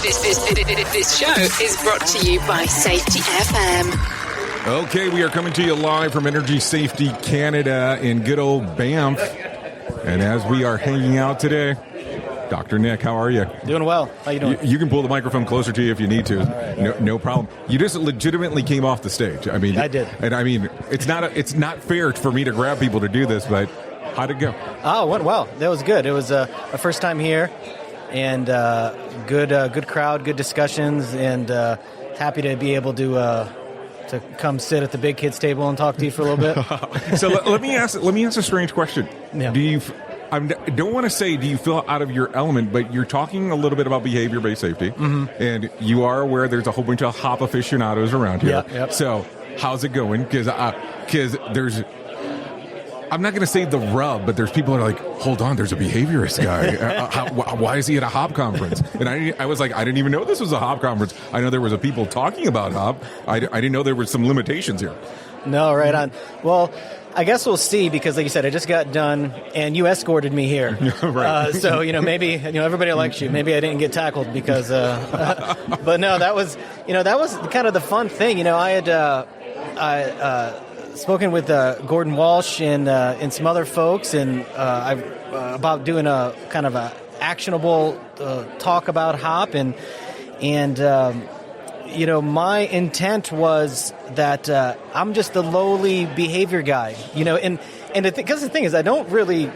This show is brought to you by Safety FM. Okay, we are coming to you live from Energy Safety Canada in good old Banff. And as we are hanging out today, Dr. Nick, how are you? Doing well. How you doing? You can pull the microphone closer to you if you need to. All right. No problem. You just legitimately came off the stage. I mean, I did. And I mean, it's not fair for me to grab people to do this, but how'd it go? Oh, it went well. That was good. It was my first time here, and good crowd, good discussions, and happy to be able to come sit at the big kids table and talk to you for a little bit. So let me ask a strange question. Yeah. I don't want to say do you feel out of your element, but you're talking a little bit about behavior-based safety, and you are aware there's a whole bunch of hop aficionados around here. Yep. So how's it going? Because there's, I'm not going to say the rub, but there's people that are like, hold on, there's a behaviorist guy. Why is he at a hop conference? And I was like, I didn't even know this was a hop conference. I know there was a people talking about hop. I didn't know there were some limitations here. No, right on. Well, I guess we'll see, because like you said, I just got done and you escorted me here. Right. So, maybe, everybody likes you. Maybe I didn't get tackled because, but no, that was kind of the fun thing. I had, spoken with Gordon Walsh and some other folks, and about doing a kind of a actionable talk about hop, and my intent was that I'm just the lowly behavior guy, and because the thing is, I don't really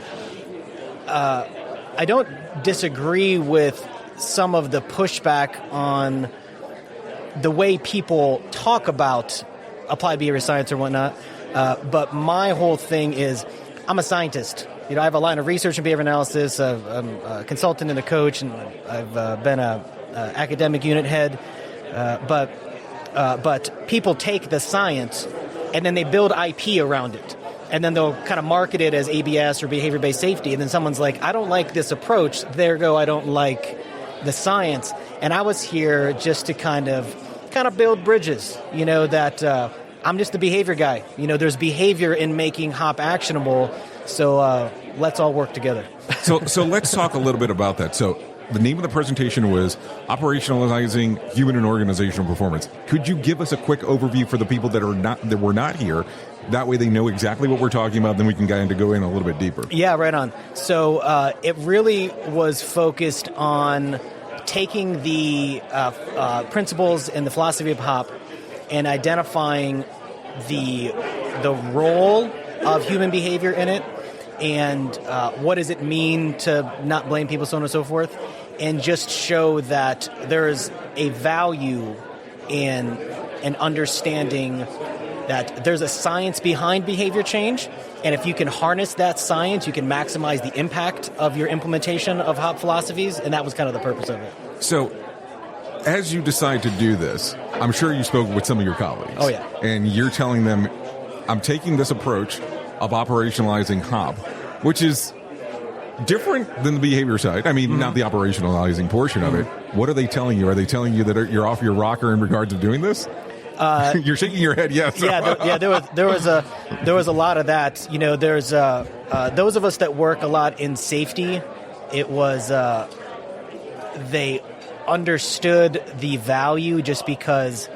I don't disagree with some of the pushback on the way people talk about applied behavior science or whatnot, but my whole thing is I'm a scientist. I have a line of research and behavior analysis. I'm a consultant and a coach, and I've been a academic unit head. But people take the science and then they build IP around it, and then they'll kind of market it as ABS or behavior-based safety. And then someone's like, I don't like this approach. There go, I don't like the science. And I was here just to kind of build bridges, that I'm just the behavior guy. There's behavior in making hop actionable, so let's all work together. So let's talk a little bit about that. So the name of the presentation was Operationalizing Human and Organizational Performance. Could you give us a quick overview for the people that were not here? That way they know exactly what we're talking about, then we can go in a little bit deeper. Yeah, right on. So it really was focused on taking the principles and the philosophy of hop and identifying the role of human behavior in it, and what does it mean to not blame people, so on and so forth, and just show that there is a value in an understanding that there's a science behind behavior change, and if you can harness that science, you can maximize the impact of your implementation of hop philosophies, and that was kind of the purpose of it. So, as you decide to do this, I'm sure you spoke with some of your colleagues. Oh, yeah. And you're telling them, I'm taking this approach of operationalizing hop, which is different than the behavior side. I mean, not the operationalizing portion of it. What are they telling you? Are they telling you that you're off your rocker in regards to doing this? You're shaking your head, yes. There was a lot of that. There's those of us that work a lot in safety. It was they understood the value just because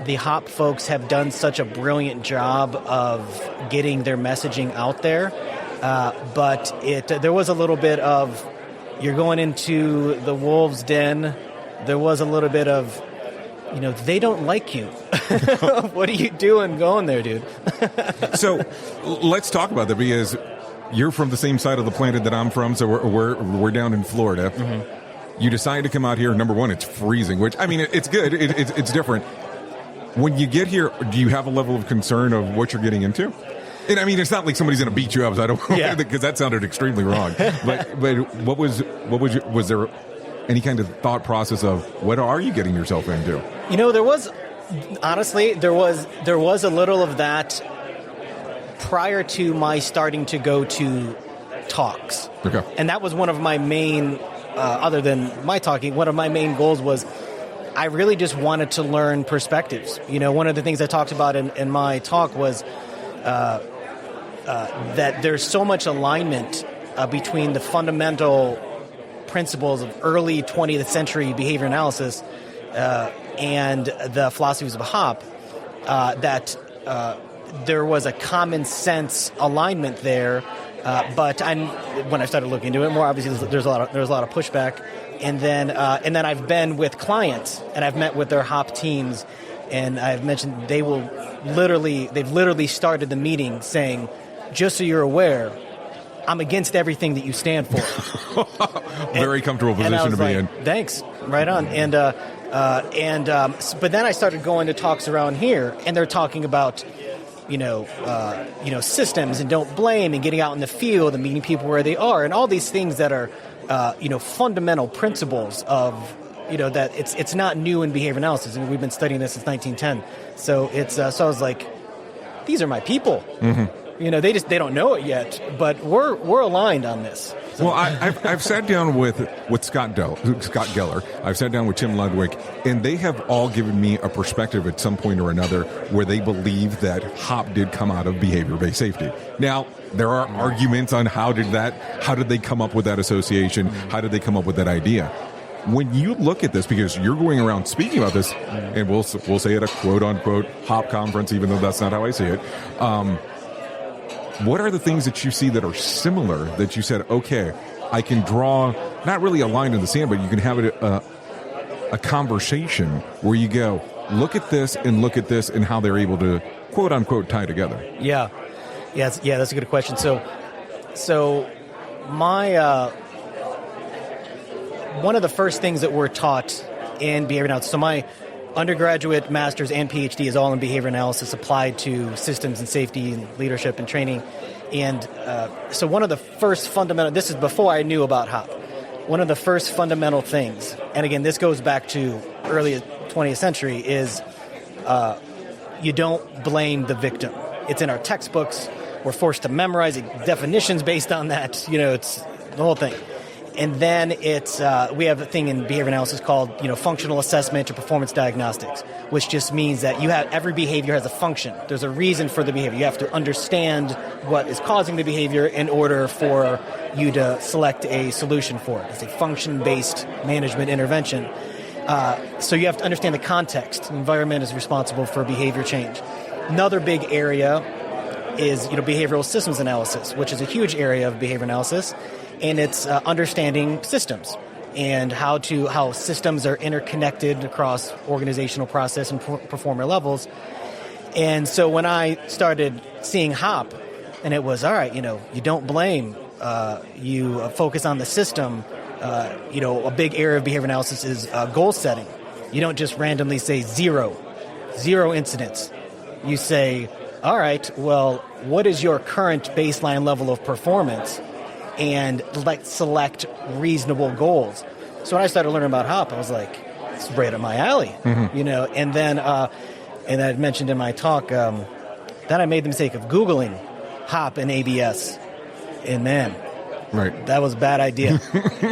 the hop folks have done such a brilliant job of getting their messaging out there. But there was a little bit of, you're going into the wolves' den. There was a little bit of, they don't like you. What are you doing going there, dude? So let's talk about that, because you're from the same side of the planet that I'm from, so we're down in Florida. Mm-hmm. You decide to come out here. Number one, it's freezing, which, I mean, it's good. It's different. When you get here, do you have a level of concern of what you're getting into? And I mean, it's not like somebody's going to beat you up, so I don't, because that sounded extremely wrong. But what was there any kind of thought process of what are you getting yourself into? There was a little of that prior to my starting to go to talks. Okay. And that was one of my main, other than my talking, one of my main goals was I really just wanted to learn perspectives. One of the things I talked about in my talk was that there's so much alignment between the fundamental principles of early 20th century behavior analysis and the philosophies of hop, that there was a common sense alignment there. But when I started looking into it more, obviously there's a lot of pushback. And then I've been with clients and I've met with their hop teams, and I've mentioned they've literally started the meeting saying, just so you're aware, I'm against everything that you stand for. Very comfortable position to be in. Thanks, right on. But then I started going to talks around here, and they're talking about, systems and don't blame and getting out in the field and meeting people where they are and all these things that are, fundamental principles of, that it's not new in behavior analysis. I mean, we've been studying this since 1910. So so I was like, these are my people. Mm-hmm. They don't know it yet, but we're aligned on this. So. Well, I've sat down with Scott Geller. I've sat down with Tim Ludwig, and they have all given me a perspective at some point or another where they believe that HOP did come out of behavior-based safety. Now, there are arguments on how did they come up with that association? How did they come up with that idea? When you look at this, because you're going around speaking about this, and we'll say at a quote-unquote HOP conference, even though that's not how I see it, what are the things that you see that are similar that you said, okay, I can draw, not really a line in the sand, but you can have a conversation where you go, look at this and how they're able to quote unquote tie together? Yeah, that's a good question. So my one of the first things that we're taught in behavior analysis, so my undergraduate, master's, and PhD is all in behavior analysis applied to systems and safety and leadership and training. And so one of the first fundamental, this is before I knew about HOP, one of the first fundamental things, and again, this goes back to early 20th century, is you don't blame the victim. It's in our textbooks. We're forced to memorize definitions based on that. It's the whole thing. And then we have a thing in behavior analysis called, functional assessment or performance diagnostics, which just means that every behavior has a function. There's a reason for the behavior. You have to understand what is causing the behavior in order for you to select a solution for it. It's a function-based management intervention. So you have to understand the context. The environment is responsible for behavior change. Another big area is, behavioral systems analysis, which is a huge area of behavior analysis. And it's understanding systems and how systems are interconnected across organizational process and performer levels. And so when I started seeing HOP, and it was, all right, you don't blame, you focus on the system. A big area of behavior analysis is goal setting. You don't just randomly say zero incidents. You say, all right, well, what is your current baseline level of performance? And select reasonable goals. So when I started learning about HOP, I was like, it's right up my alley, And then, and I mentioned in my talk, then I made the mistake of Googling HOP and ABS, and man, right, that was a bad idea.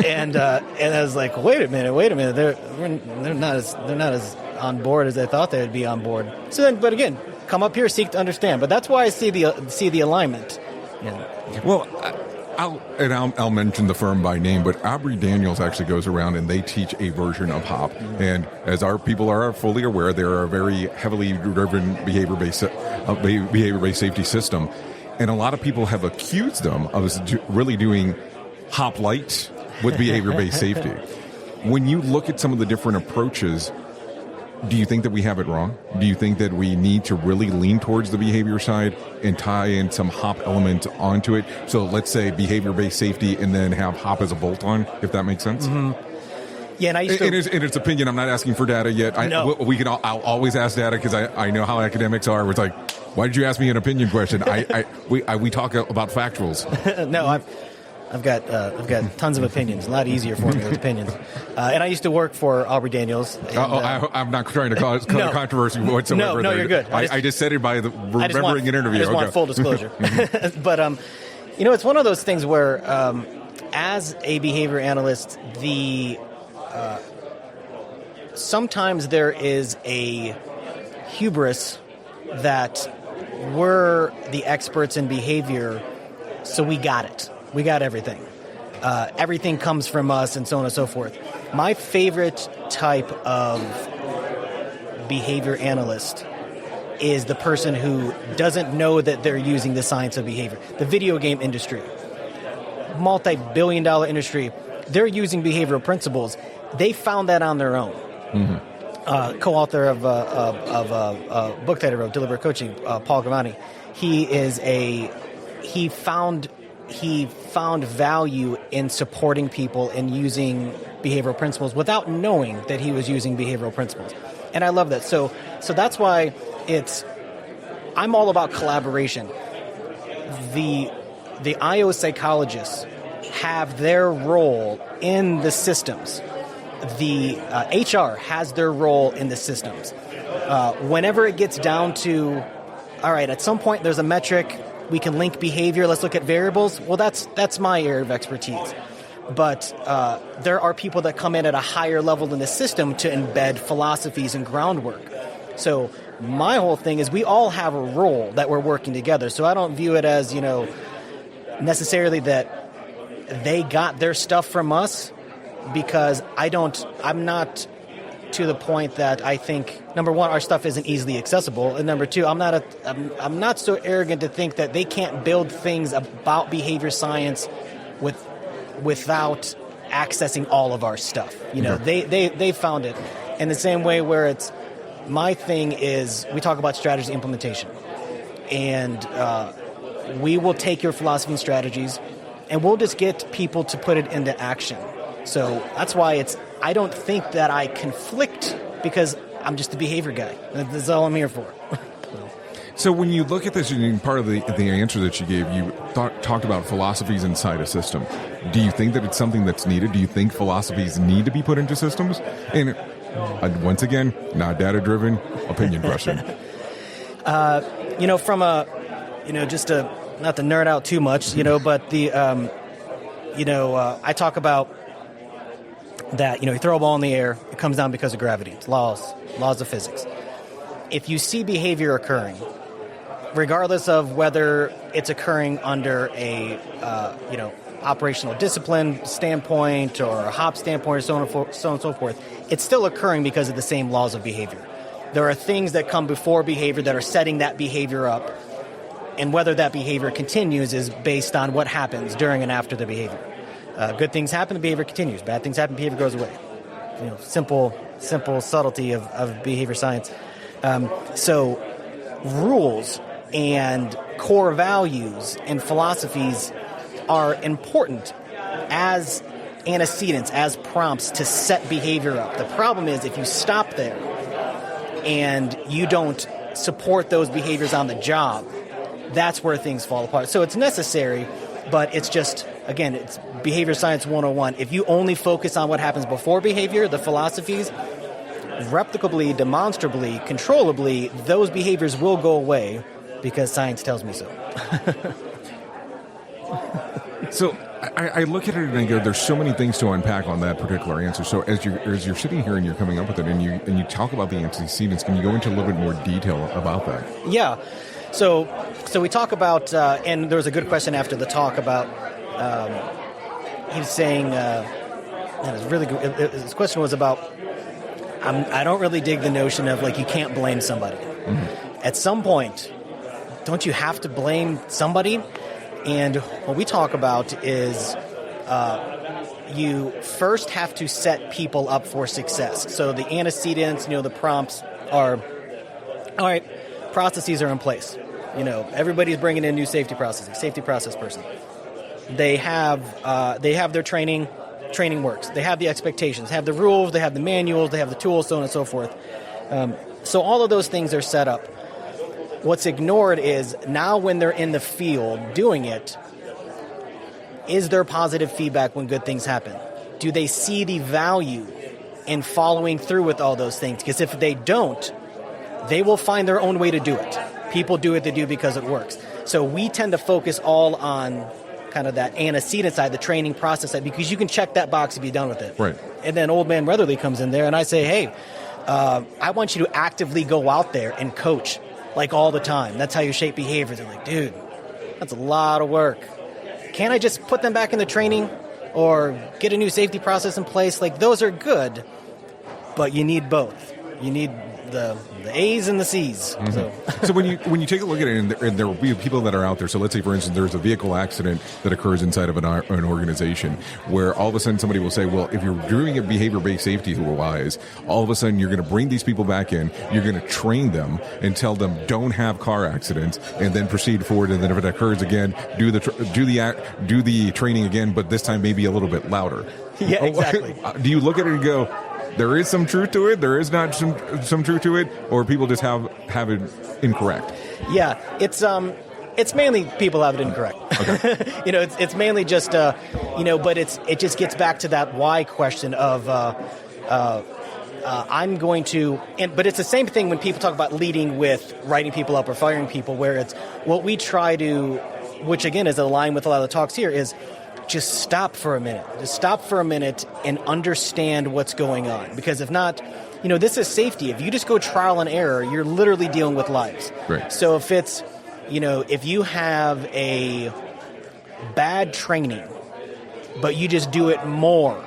and I was like, wait a minute, they're not as on board as I thought they would be on board. So then, but again, come up here, seek to understand. But that's why I see the alignment. Well. I'll mention the firm by name, but Aubrey Daniels actually goes around and they teach a version of HOP. Mm-hmm. And as our people are fully aware, they're a very heavily driven behavior-based safety system. And a lot of people have accused them of really doing HOP light with behavior-based safety. When you look at some of the different approaches, do you think that we have it wrong? Do you think that we need to really lean towards the behavior side and tie in some HOP element onto it? So let's say behavior-based safety and then have HOP as a bolt-on, if that makes sense? Mm-hmm. Yeah, and I used to... In its opinion, I'm not asking for data yet. No. I'll always ask data because I know how academics are. It's like, why did you ask me an opinion question? We talk about factuals. No, I've got tons of opinions. A lot easier for me with opinions. And I used to work for Aubrey Daniels. And, I'm not trying to cause controversy whatsoever. No, you're good. I just said it by remembering an interview. I just want full disclosure. But it's one of those things where, as a behavior analyst, sometimes there is a hubris that we're the experts in behavior, so we got it. We got everything. everything comes from us, and so on and so forth. My favorite type of behavior analyst is the person who doesn't know that they're using the science of behavior. The video game industry, multi-billion-dollar industry, they're using behavioral principles. They found that on their own. Mm-hmm. Co-author of a book that I wrote, Deliberate Coaching, Paul Gavani, he found value in supporting people and using behavioral principles without knowing that he was using behavioral principles. And I love that. So that's why I'm all about collaboration. The IO psychologists have their role in the systems. The HR has their role in the systems. Whenever it gets down to, all right, at some point there's a metric, we can link behavior, let's look at variables, well, that's my area of expertise. But there are people that come in at a higher level in the system to embed philosophies and groundwork. So my whole thing is we all have a role that we're working together. So I don't view it as, necessarily that they got their stuff from us, because I'm not to the point that I think, number one, our stuff isn't easily accessible, and number two, I'm not so arrogant to think that they can't build things about behavior science without accessing all of our stuff. They found it. In the same way where it's, my thing is, we talk about strategy implementation, and we will take your philosophy and strategies, and we'll just get people to put it into action. So that's why I don't think that I conflict, because I'm just a behavior guy. That's all I'm here for. So when you look at this, part of the answer that you gave, you talked about philosophies inside a system. Do you think that it's something that's needed? Do you think philosophies need to be put into systems? And once again, not data-driven, opinion question. From a, just not to nerd out too much, but the, I talk about that, you throw a ball in the air, it comes down because of gravity. It's laws of physics. If you see behavior occurring, regardless of whether it's occurring under a, operational discipline standpoint or a HOP standpoint or so on and so forth, it's still occurring because of the same laws of behavior. There are things that come before behavior that are setting that behavior up, and whether that behavior continues is based on what happens during and after the behavior. Good things happen, the behavior continues. Bad things happen, behavior goes away. Simple subtlety of behavior science. So rules and core values and philosophies are important as antecedents, as prompts to set behavior up. The problem is if you stop there and you don't support those behaviors on the job, that's where things fall apart. So it's necessary, but it's just, again, it's behavior science 101. If you only focus on what happens before behavior, the philosophies, replicably, demonstrably, controllably, those behaviors will go away because science tells me so. So I look at it and I go, there's so many things to unpack on that particular answer. So as you're sitting here and you're coming up with it and you talk about the antecedents, can you go into a little bit more detail about that? Yeah. So we talk about, and there was a good question after the talk about, he was saying, it was really good. His question was about, I don't really dig the notion of you can't blame somebody. Mm-hmm. At some point, don't you have to blame somebody? And what we talk about is you first have to set people up for success. So the antecedents, the prompts are, all right, processes are in place. Everybody's bringing in new safety processes, safety process person. They have their training works. They have the expectations, they have the rules, they have the manuals, they have the tools, so on and so forth. So all of those things are set up. What's ignored is now when they're in the field doing it, is there positive feedback when good things happen? Do they see the value in following through with all those things? Because if they don't, they will find their own way to do it. People do what they do because it works. So we tend to focus all on kind of that antecedent side, the training process side, because you can check that box if you're done with it. Right. And then old man Weatherly comes in there and I say, hey, I want you to actively go out there and coach all the time. That's how you shape behavior. They're like, dude, that's a lot of work. Can't I just put them back in the training? or get a new safety process in place. Like, those are good, but you need both. You need the A's and the C's. Mm-hmm. So when you take a look at it, and there will be people that are out there. So let's say, for instance, there's a vehicle accident that occurs inside of an organization where all of a sudden somebody will say, well, if you're doing it behavior-based safety-wise, all of a sudden you're going to bring these people back in, you're going to train them and tell them don't have car accidents, and then proceed forward. And then if it occurs again, do the training again, but this time maybe a little bit louder. Yeah, exactly. Do you look at it and go, there is some truth to it, there is not some truth to it, or people just have it incorrect? Yeah, it's mainly people have it incorrect. Okay. It's mainly just but it just gets back to that why question of I'm going to, but it's the same thing when people talk about leading with writing people up or firing people, where it's what we try to, which again is aligned with a lot of the talks here, is just stop for a minute. Just stop for a minute and understand what's going on. Because if not, this is safety. If you just go trial and error, you're literally dealing with lives. Right. So if it's, if you have a bad training, but you just do it more,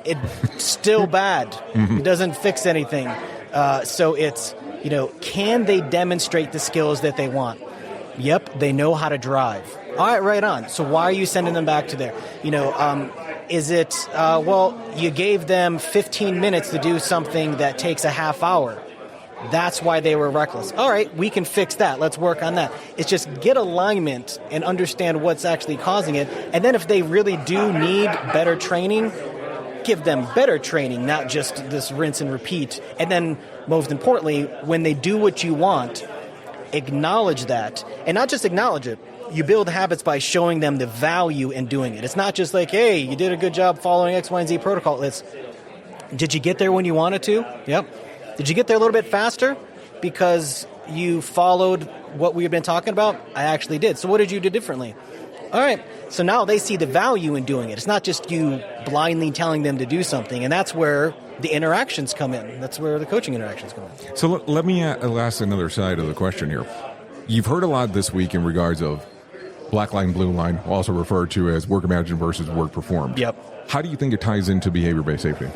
it's still bad. Mm-hmm. It doesn't fix anything. So it's, can they demonstrate the skills that they want? Yep, they know how to drive. All right, right on. So why are you sending them back to there? Is it, you gave them 15 minutes to do something that takes a half hour. That's why they were reckless. All right, we can fix that. Let's work on that. It's just get alignment and understand what's actually causing it. And then if they really do need better training, give them better training, not just this rinse and repeat. And then, most importantly, when they do what you want, acknowledge that. And not just acknowledge it. You build habits by showing them the value in doing it. It's not just like, hey, you did a good job following X, Y, and Z protocol. It's, did you get there when you wanted to? Yep. Did you get there a little bit faster? Because you followed what we've been talking about? I actually did. So what did you do differently? All right. So now they see the value in doing it. It's not just you blindly telling them to do something. And that's where the interactions come in. That's where the coaching interactions come in. So let me ask another side of the question here. You've heard a lot this week in regards of black line, blue line, also referred to as work imagined versus work performed. Yep. How do you think it ties into behavior-based safety?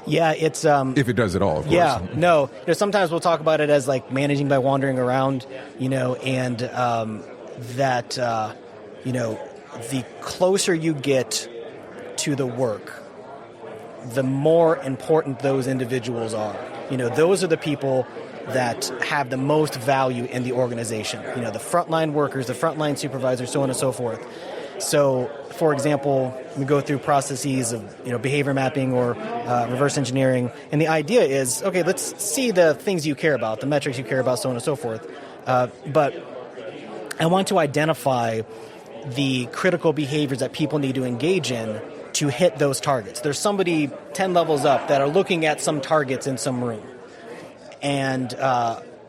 Yeah, it's... if it does at all, of course. Yeah, no. Sometimes we'll talk about it as like managing by wandering around, and that, the closer you get to the work, the more important those individuals are. Those are the people that have the most value in the organization. The frontline workers, the frontline supervisors, so on and so forth. So, for example, we go through processes of behavior mapping or reverse engineering, and the idea is, okay, let's see the things you care about, the metrics you care about, so on and so forth. But I want to identify the critical behaviors that people need to engage in to hit those targets. There's somebody 10 levels up that are looking at some targets in some room. And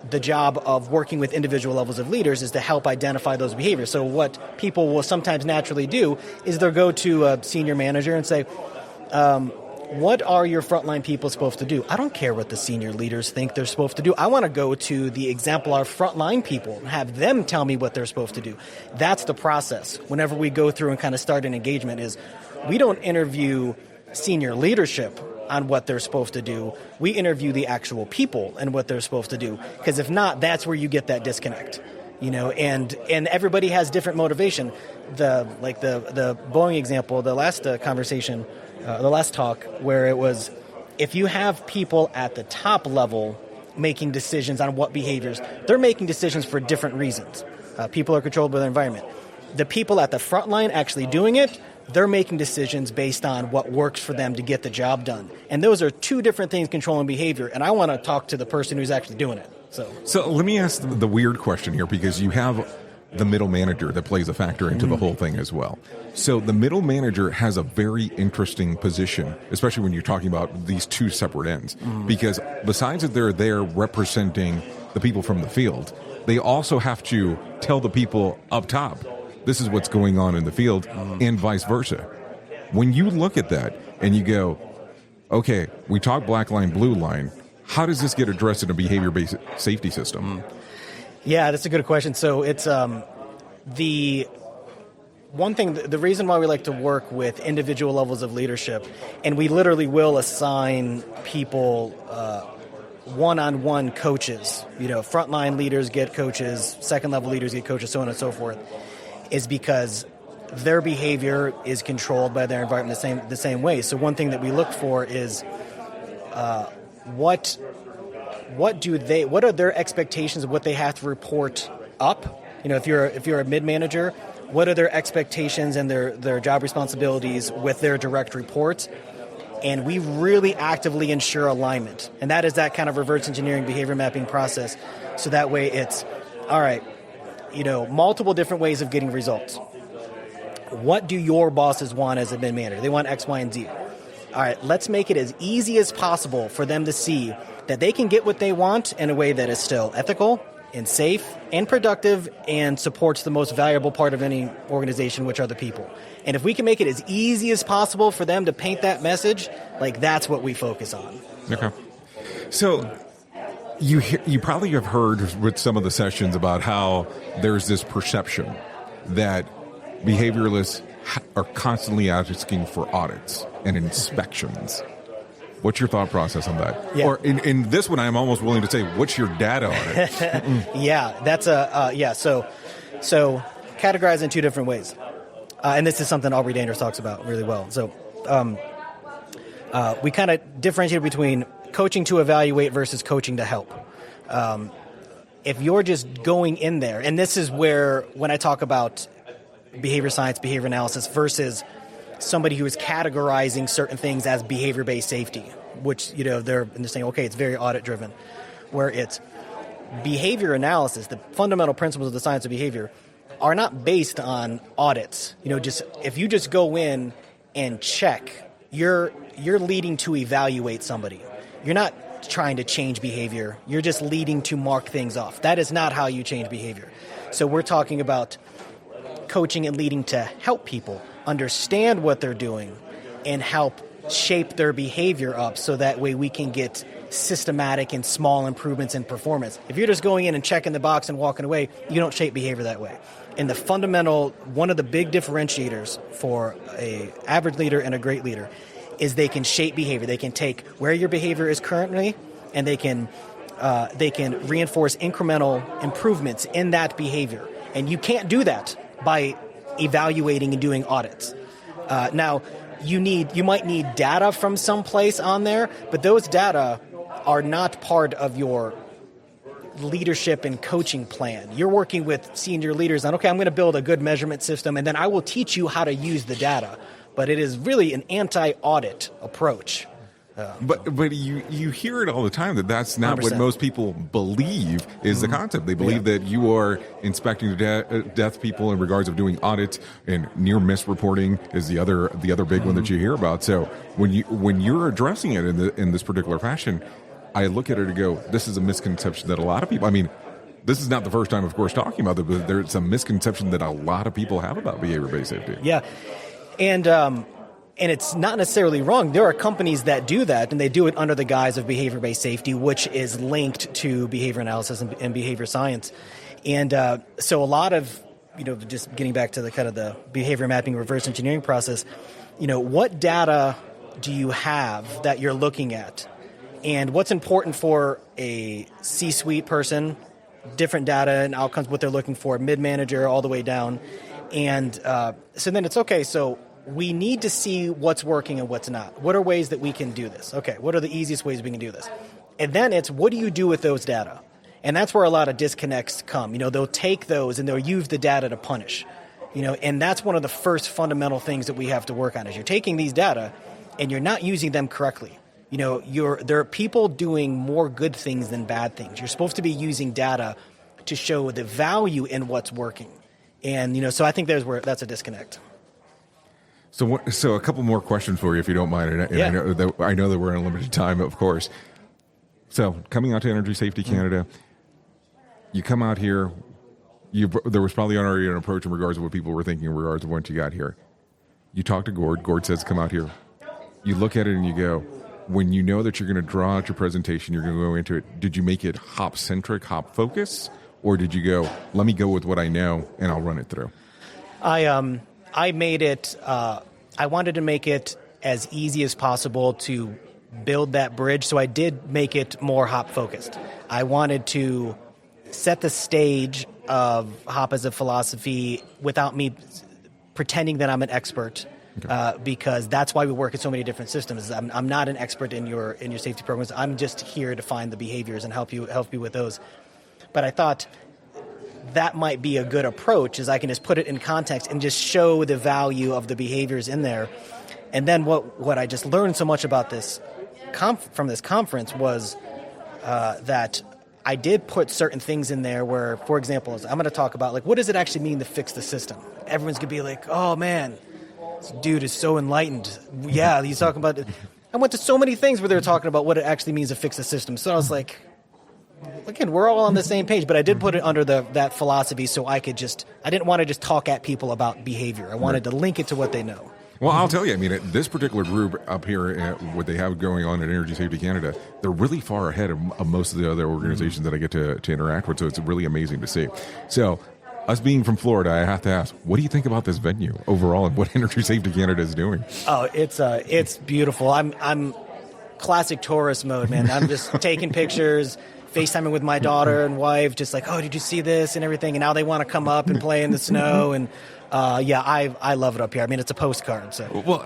the job of working with individual levels of leaders is to help identify those behaviors. So what people will sometimes naturally do is they'll go to a senior manager and say, what are your frontline people supposed to do? I don't care what the senior leaders think they're supposed to do. I want to go to the exemplar frontline people and have them tell me what they're supposed to do. That's the process. Whenever we go through and kind of start an engagement is we don't interview senior leadership on what they're supposed to do. We interview the actual people and what they're supposed to do. Because if not, that's where you get that disconnect. And everybody has different motivation. The Boeing example, the last conversation, the last talk, where it was, if you have people at the top level making decisions on what behaviors, they're making decisions for different reasons. People are controlled by their environment. The people at the front line actually doing it, they're making decisions based on what works for them to get the job done. And those are two different things, controlling behavior. And I want to talk to the person who's actually doing it. So let me ask the weird question here, because you have the middle manager that plays a factor into the whole thing as well. So the middle manager has a very interesting position, especially when you're talking about these two separate ends, because besides that they're there representing the people from the field, they also have to tell the people up top, this is what's going on in the field, and vice versa. When you look at that and you go, okay, we talk black line, blue line, how does this get addressed in a behavior-based safety system? Yeah, that's a good question. So it's one thing, the reason why we like to work with individual levels of leadership, and we literally will assign people one-on-one coaches, frontline leaders get coaches, second-level leaders get coaches, so on and so forth, is because their behavior is controlled by their environment the same way. So one thing that we look for is what are their expectations of what they have to report up? If you're a mid-manager, what are their expectations and their job responsibilities with their direct reports? And we really actively ensure alignment. And that is that kind of reverse engineering behavior mapping process. So that way it's, all right, multiple different ways of getting results. What do your bosses want as a mid-manager? They want X, Y, and Z. All right, let's make it as easy as possible for them to see that they can get what they want in a way that is still ethical and safe and productive and supports the most valuable part of any organization, which are the people. And if we can make it as easy as possible for them to paint that message, that's what we focus on. Okay. So you probably have heard with some of the sessions about how there's this perception that behavioralists are constantly asking for audits and inspections. What's your thought process on that? Yeah. Or in this one, I'm almost willing to say, what's your data on it? Yeah, that's So categorize in two different ways, and this is something Aubrey Danders talks about really well. So we kind of differentiate between coaching to evaluate versus coaching to help. If you're just going in there, and this is where when I talk about behavior science, behavior analysis versus somebody who is categorizing certain things as behavior-based safety, which, they're saying, okay, it's very audit-driven, where it's behavior analysis, the fundamental principles of the science of behavior are not based on audits. If you just go in and check, you're leading to evaluate somebody. You're not trying to change behavior. You're just leading to mark things off. That is not how you change behavior. So we're talking about coaching and leading to help people understand what they're doing and help shape their behavior up so that way we can get systematic and small improvements in performance. If you're just going in and checking the box and walking away, you don't shape behavior that way. And the fundamental, one of the big differentiators for an average leader and a great leader is they can shape behavior. They can take where your behavior is currently and they can reinforce incremental improvements in that behavior. And you can't do that by evaluating and doing audits. Now, you might need data from someplace on there, but those data are not part of your leadership and coaching plan. You're working with senior leaders on, okay, I'm going to build a good measurement system, and then I will teach you how to use the data. But it is really an anti-audit approach. But you hear it all the time that's not 100%. What most people believe is the concept. They believe that you are inspecting death people in regards of doing audits, and near miss reporting is the other big one that you hear about. So when you're addressing it in this particular fashion, I look at it and go, this is a misconception that a lot of people. I mean, this is not the first time, of course, talking about it, but there's a misconception that a lot of people have about behavior-based safety. Yeah, and it's not necessarily wrong. There are companies that do that, and they do it under the guise of behavior-based safety, which is linked to behavior analysis and behavior science. And so a lot of, just getting back to the kind of the behavior mapping reverse engineering process, what data do you have that you're looking at? And what's important for a C-suite person, different data and outcomes, what they're looking for, mid-manager all the way down. And so then it's okay, so we need to see what's working and what's not. What are ways that we can do this? Okay, what are the easiest ways we can do this? And then it's, what do you do with those data? And that's where a lot of disconnects come. They'll take those and they'll use the data to punish. And that's one of the first fundamental things that we have to work on is you're taking these data and you're not using them correctly. There are people doing more good things than bad things. You're supposed to be using data to show the value in what's working. And, so I think that's a disconnect. So a couple more questions for you, if you don't mind. And Yeah. I know that we're in limited time, of course. So coming out to Energy Safety Canada, you come out here. There was probably already an approach in regards to what people were thinking in regards to once you got here. You talk to Gord. Gord says, come out here. You look at it and you go, when you know that you're going to draw out your presentation, you're going to go into it, did you make it hop-centric, hop-focus? Or did you go, let me go with what I know and I'll run it through? I made it, I wanted to make it as easy as possible to build that bridge. So I did make it more hop focused. I wanted to set the stage of hop as a philosophy without me pretending that I'm an expert. Because that's why we work in so many different systems. I'm not an expert in your safety programs. I'm just here to find the behaviors and help you with those. But I thought that might be a good approach, is I can just put it in context and just show the value of the behaviors in there. And then what I just learned so much about this from this conference was that I did put certain things in there where, for example, I'm going to talk about, like, what does it actually mean to fix the system? Everyone's going to be like, oh, man, this dude is so enlightened. Yeah, he's talking about it. I went to so many things where they were talking about what it actually means to fix the system. So I was like, again, we're all on the same page, but I did put it under that philosophy so I didn't want to just talk at people about behavior. I wanted to link it to what they know. Well, I'll tell you, I mean, this particular group up here, what they have going on at Energy Safety Canada, they're really far ahead of most of the other organizations that I get to interact with, so it's really amazing to see. So, us being from Florida, I have to ask, what do you think about this venue overall and what Energy Safety Canada is doing? Oh, it's beautiful. I'm classic tourist mode, man. I'm just taking pictures, FaceTiming with my daughter and wife, just like, oh, did you see this and everything? And now they want to come up and play in the snow. And I love it up here. I mean, it's a postcard. So, well,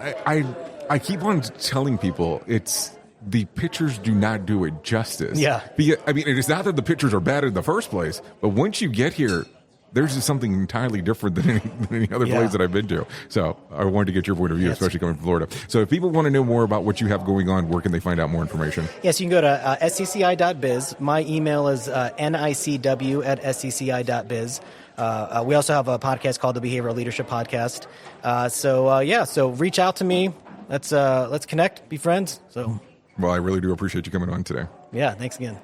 I keep on telling people the pictures do not do it justice. Yeah. I mean, it is not that the pictures are bad in the first place, but once you get here, there's just something entirely different than any other place that I've been to. So I wanted to get your point of view, especially coming from Florida. So if people want to know more about what you have going on, where can they find out more information? Yes, you can go to scci.biz. My email is nicw@scci.biz. We also have a podcast called the Behavioral Leadership Podcast. So reach out to me. Let's connect, be friends. So, well, I really do appreciate you coming on today. Yeah, thanks again.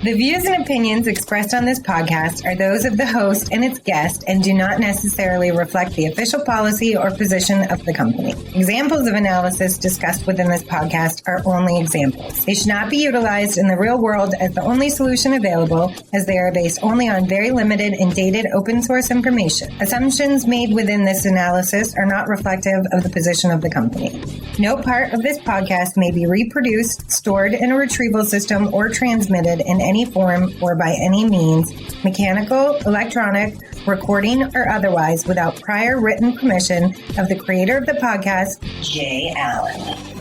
The views and opinions expressed on this podcast are those of the host and its guest and do not necessarily reflect the official policy or position of the company. Examples of analysis discussed within this podcast are only examples. They should not be utilized in the real world as the only solution available, as they are based only on very limited and dated open source information. Assumptions made within this analysis are not reflective of the position of the company. No part of this podcast may be reproduced, stored in a retrieval system, or transmitted in any form or by any means, mechanical, electronic, recording, or otherwise, without prior written permission of the creator of the podcast, Jay Allen.